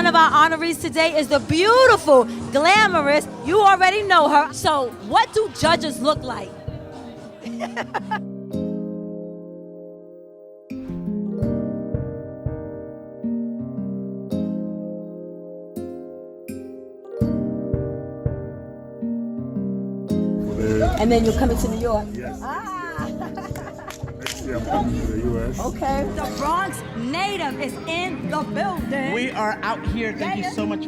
one of our honorees today is the beautiful, glamorous, you already know her. So what do judges look like? And then you're coming to New York? Yes. Ah. Next year I'm coming to the U.S. Okay. The Bronx native is in the building. We are out here. Thank you so much.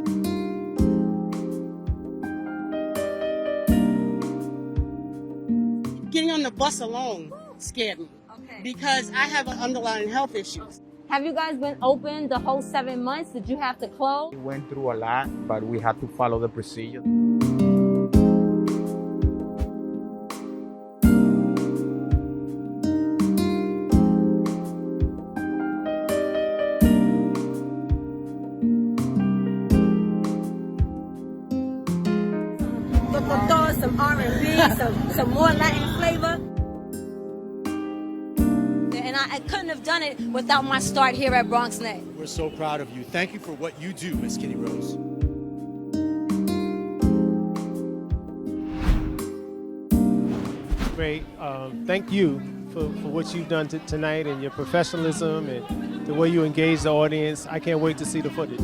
Getting on the bus alone scared me because I have an underlying health issues. Have you guys been open the whole 7 months? Did you have to close? We went through a lot, but we had to follow the procedure. Some R&B, some more Latin flavor. And I couldn't have done it without my start here at Bronx Net. We're so proud of you. Thank you for what you do, Miss KittyRose. Great. Thank you for what you've done tonight and your professionalism and the way you engage the audience. I can't wait to see the footage.